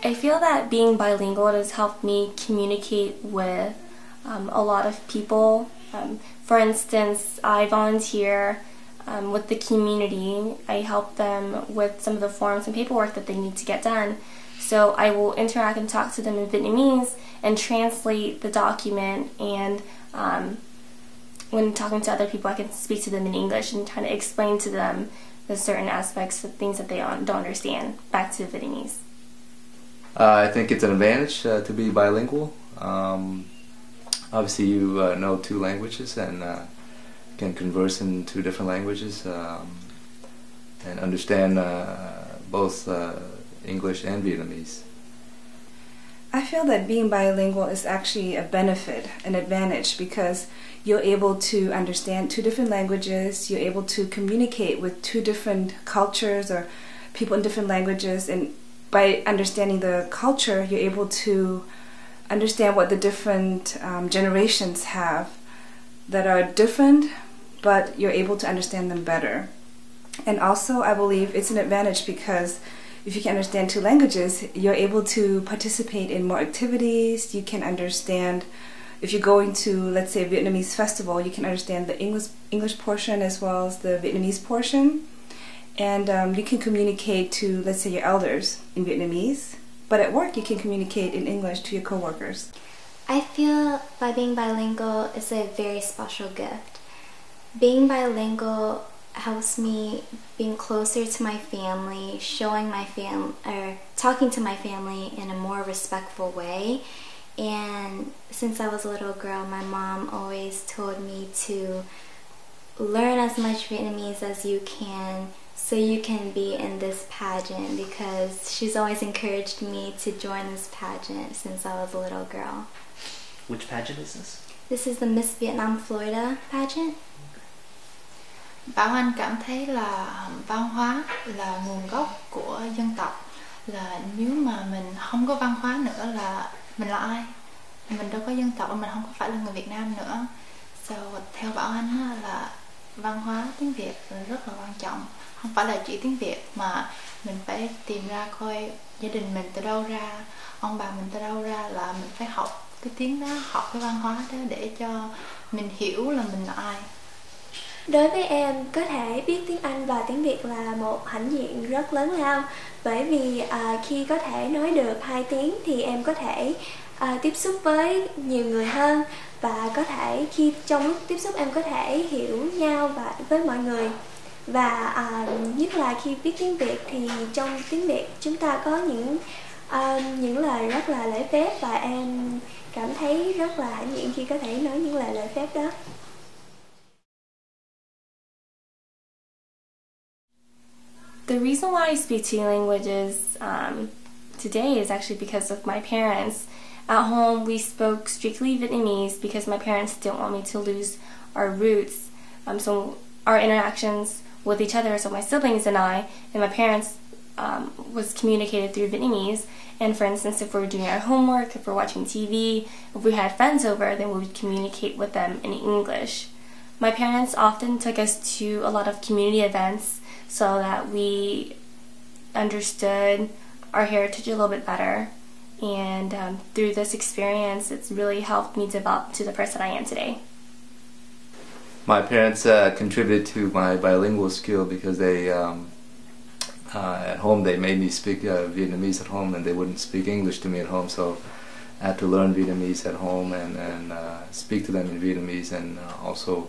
I feel that being bilingual has helped me communicate with a lot of people. For instance, I volunteer with the community. I help them with some of the forms and paperwork that they need to get done. So I will interact and talk to them in Vietnamese and translate the document, and when talking to other people I can speak to them in English and try to explain to them the certain aspects of things that they don't understand back to Vietnamese. I think it's an advantage to be bilingual. Obviously you know two languages and can converse in two different languages and understand both English and Vietnamese. I feel that being bilingual is actually a benefit, an advantage, because you're able to understand two different languages, you're able to communicate with two different cultures or people in different languages, and by understanding the culture, you're able to understand what the different generations have that are different, but you're able to understand them better. And also, I believe it's an advantage because if you can understand two languages, you're able to participate in more activities. You can understand, if you're going to, let's say, a Vietnamese festival, you can understand the English portion as well as the Vietnamese portion. And you can communicate to, let's say, your elders in Vietnamese, but at work you can communicate in English to your coworkers. I feel by being bilingual is a very special gift. Being bilingual helps me being closer to my family, talking to my family in a more respectful way. And since I was a little girl, my mom always told me to learn as much Vietnamese as you can so you can be in this pageant, because she's always encouraged me to join this pageant since I was a little girl. Which pageant is this? This is the Miss Vietnam Florida pageant. Bảo Anh cảm thấy là văn hóa là nguồn gốc của dân tộc, là nếu mà mình không có văn hóa nữa là mình là ai? Mình đâu có dân tộc, mình không có phải là người Việt Nam nữa. So, theo Bảo Anh là văn hóa tiếng Việt rất là quan trọng. Không phải là chỉ tiếng Việt mà mình phải tìm ra coi gia đình mình từ đâu ra, ông bà mình từ đâu ra, là mình phải học cái tiếng đó, học cái văn hóa đó để cho mình hiểu là mình là ai. Đối với em, có thể biết tiếng Anh và tiếng Việt là một hãnh diện rất lớn lao, bởi vì khi có thể nói được hai tiếng thì em có thể tiếp xúc với nhiều người hơn, và có thể khi trong lúc tiếp xúc em có thể hiểu nhau và với mọi người. Và nhất là khi biết tiếng Việt thì trong tiếng Việt chúng ta có những lời rất là lễ phép, và em cảm thấy rất là hãnh diện khi có thể nói những lời lễ phép đó. The reason why I speak two languages today is actually because of my parents. At home, we spoke strictly Vietnamese because my parents didn't want me to lose our roots. So our interactions with each other, so my siblings and I, and my parents, was communicated through Vietnamese. And for instance, if we were doing our homework, if we're watching TV, if we had friends over, then we would communicate with them in English. My parents often took us to a lot of community events so that we understood our heritage a little bit better. And through this experience, it's really helped me develop to the person I am today. My parents contributed to my bilingual skill because they, at home, they made me speak Vietnamese at home, and they wouldn't speak English to me at home, so I had to learn Vietnamese at home and speak to them in Vietnamese, and also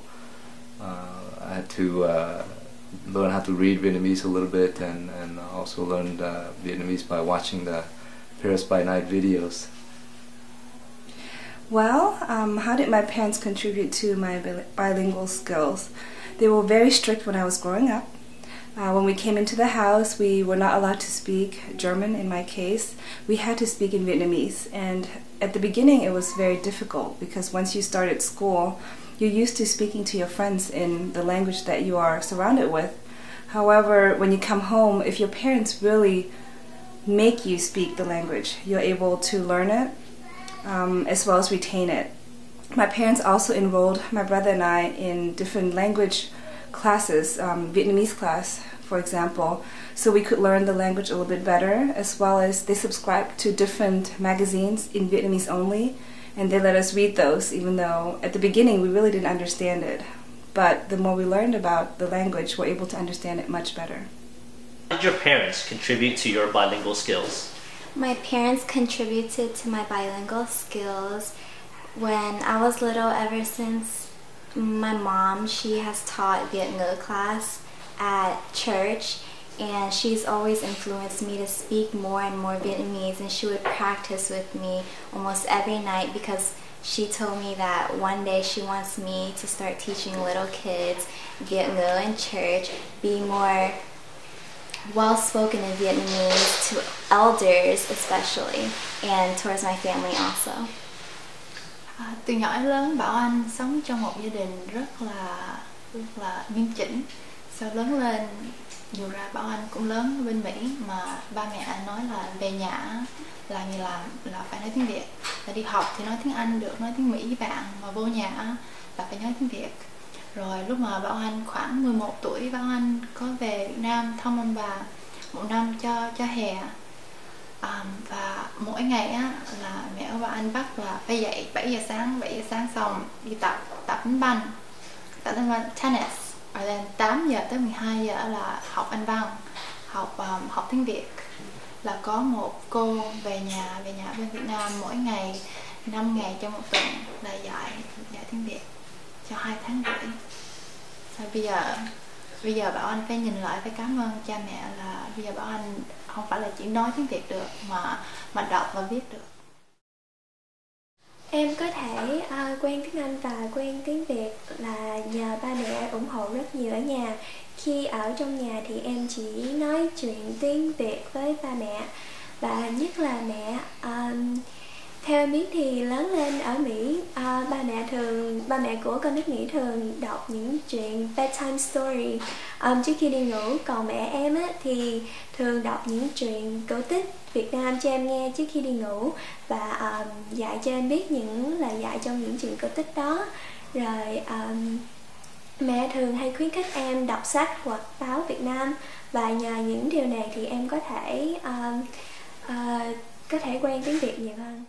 I had to learn how to read Vietnamese a little bit, and also learned Vietnamese by watching the Paris by Night videos. Well, how did my parents contribute to my bilingual skills? They were very strict when I was growing up. When we came into the house, we were not allowed to speak German in my case. We had to speak in Vietnamese, and at the beginning it was very difficult because once you started school, you're used to speaking to your friends in the language that you are surrounded with. However, when you come home, if your parents really make you speak the language, you're able to learn it as well as retain it. My parents also enrolled my brother and I in different language classes, Vietnamese class for example, so we could learn the language a little bit better, as well as they subscribe to different magazines in Vietnamese only, and they let us read those, even though at the beginning we really didn't understand it. But the more we learned about the language, we're able to understand it much better. How did your parents contribute to your bilingual skills? My parents contributed to my bilingual skills when I was little. Ever since my mom, she has taught Viet ngữ class at church, and she's always influenced me to speak more and more Vietnamese, and she would practice with me almost every night because she told me that one day she wants me to start teaching little kids Viet ngữ in church, be more well-spoken in Vietnamese to elders especially, and towards my family also. Từ nhỏ đến lớn, Bảo Anh sống trong một gia đình rất là nghiêm chỉnh. Sau lớn lên, dù ra Bảo Anh cũng lớn ở bên Mỹ, mà ba mẹ nói là về nhà là như là phải nói tiếng Việt, là đi học thì nói tiếng Anh được, nói tiếng Mỹ với bạn, mà vô nhà là phải nói tiếng Việt. Rồi lúc mà Bảo Anh khoảng 11 tuổi, Bảo Anh có về Việt Nam thăm ông bà một năm cho hè. Và mỗi ngày á là mẹ của Bảo Anh bắt là phải dậy 7 giờ sáng xong đi tập đánh banh, tennis, rồi lên 8 giờ tới 12 giờ là học Anh văn, học tiếng Việt. Là có một cô về nhà bên Việt Nam mỗi ngày 5 ngày trong một tuần là dạy tiếng Việt cho 2 tháng rưỡi. Rồi bây giờ Bảo Anh phải nhìn lại, phải cảm ơn cha mẹ là bây giờ Bảo Anh không phải là chỉ nói tiếng Việt được mà đọc và viết được. Em có thể quen tiếng Anh và quen tiếng Việt là nhờ ba mẹ ủng hộ rất nhiều ở nhà. Khi ở trong nhà thì em chỉ nói chuyện tiếng Việt với ba mẹ, và nhất là mẹ. Theo em biết thì lớn lên ở Mỹ, ba mẹ của con nít Mỹ thường đọc những chuyện bedtime story trước khi đi ngủ, còn mẹ em thì thường đọc những chuyện cổ tích Việt Nam cho em nghe trước khi đi ngủ, và dạy cho em biết những lời dạy trong những chuyện cổ tích đó. Rồi mẹ thường hay khuyến khích em đọc sách hoặc báo Việt Nam, và nhờ những điều này thì em có thể quen tiếng Việt nhiều hơn.